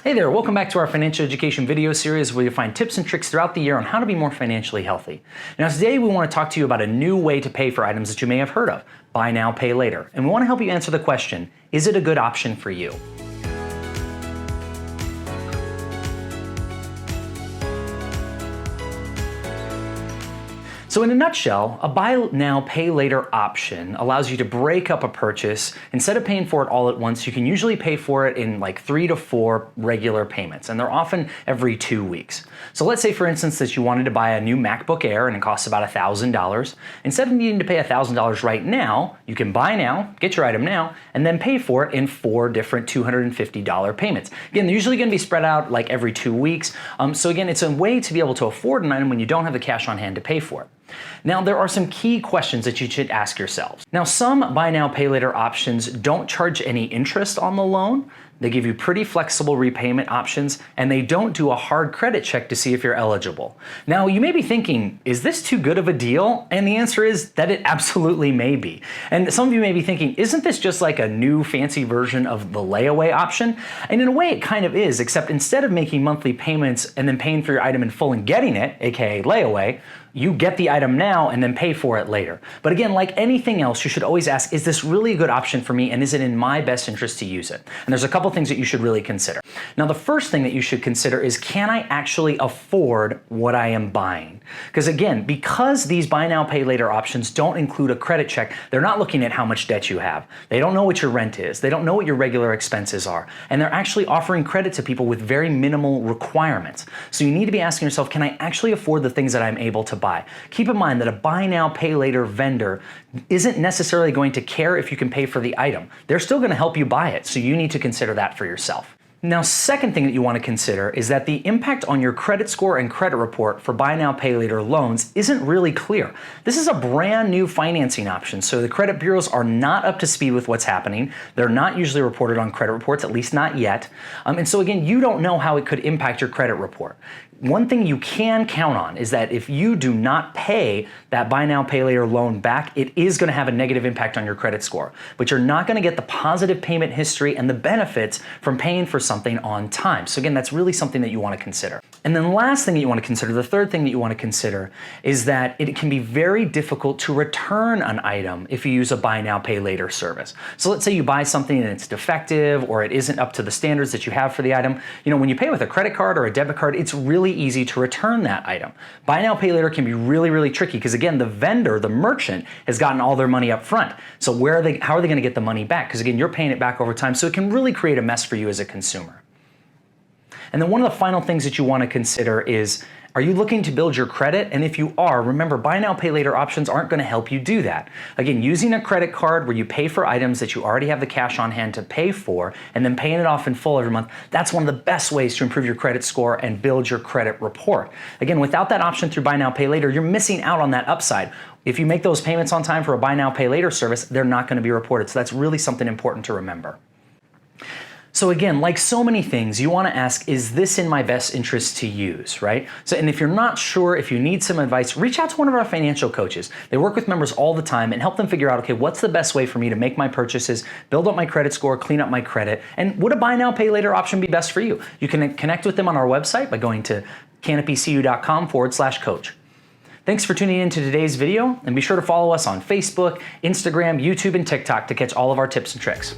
Hey there, welcome back to our financial education video series where you'll find tips and tricks throughout the year on how to be more financially healthy. Now today we want to talk to you about a new way to pay for items that you may have heard of, buy now, pay later. And we want to help you answer the question, is it a good option for you? So in a nutshell, a buy now, pay later option allows you to break up a purchase. Instead of paying for it all at once, you can usually pay for it in like 3 to 4 regular payments, and they're often every 2 weeks. So let's say, for instance, that you wanted to buy a new MacBook Air and it costs about $1,000. Instead of needing to pay $1,000 right now, you can buy now, get your item now, and then pay for it in 4 different $250 payments. Again, they're usually going to be spread out like every 2 weeks. So again, it's a way to be able to afford an item when you don't have the cash on hand to pay for it. Now, there are some key questions that you should ask yourselves. Now, some buy now, pay later options don't charge any interest on the loan. They give you pretty flexible repayment options, and they don't do a hard credit check to see if you're eligible. Now, you may be thinking, is this too good of a deal? And the answer is that it absolutely may be. And some of you may be thinking, isn't this just like a new fancy version of the layaway option? And in a way, it kind of is, except instead of making monthly payments and then paying for your item in full and getting it, aka layaway, you get the item now and then pay for it later. But again, like anything else, you should always ask, is this really a good option for me, and is it in my best interest to use it? And there's a couple things that you should really consider. Now, the first thing that you should consider is, can I actually afford what I am buying? Because again, because these buy now, pay later options don't include a credit check, they're not looking at how much debt you have. They don't know what your rent is. They don't know what your regular expenses are. And they're actually offering credit to people with very minimal requirements. So you need to be asking yourself, can I actually afford the things that I'm able to buy? Keep in mind that a buy now, pay later vendor isn't necessarily going to care if you can pay for the item. They're still going to help you buy it, so you need to consider that for yourself. Now, second thing that you want to consider is that the impact on your credit score and credit report for buy now, pay later loans isn't really clear. This is a brand new financing option, so the credit bureaus are not up to speed with what's happening. They're not usually reported on credit reports, at least not yet. And so again, you don't know how it could impact your credit report. One thing you can count on is that if you do not pay that buy now, pay later loan back, it is going to have a negative impact on your credit score. But you're not going to get the positive payment history and the benefits from paying for something on time. So again, that's really something that you want to consider. And then the last thing that you want to consider, the third thing that you want to consider, is that it can be very difficult to return an item if you use a buy now, pay later service. So let's say you buy something and it's defective or it isn't up to the standards that you have for the item. You know, when you pay with a credit card or a debit card, it's really easy to return that item. Buy now, pay later can be really, really tricky because again, the vendor, the merchant, has gotten all their money up front. So how are they going to get the money back? Because again, you're paying it back over time, so it can really create a mess for you as a consumer. And then one of the final things that you want to consider is, are you looking to build your credit? And if you are, remember, buy now, pay later options aren't going to help you do that. Again, using a credit card where you pay for items that you already have the cash on hand to pay for and then paying it off in full every month, that's one of the best ways to improve your credit score and build your credit report. Again, without that option through buy now, pay later, you're missing out on that upside. If you make those payments on time for a buy now, pay later service, they're not going to be reported. So that's really something important to remember. So again, like so many things, you want to ask, is this in my best interest to use, right? So, and if you're not sure, if you need some advice, reach out to one of our financial coaches. They work with members all the time and help them figure out, okay, what's the best way for me to make my purchases, build up my credit score, clean up my credit, and would a buy now, pay later option be best for you? You can connect with them on our website by going to canopycu.com/coach. Thanks for tuning in to today's video, and be sure to follow us on Facebook, Instagram, YouTube, and TikTok to catch all of our tips and tricks.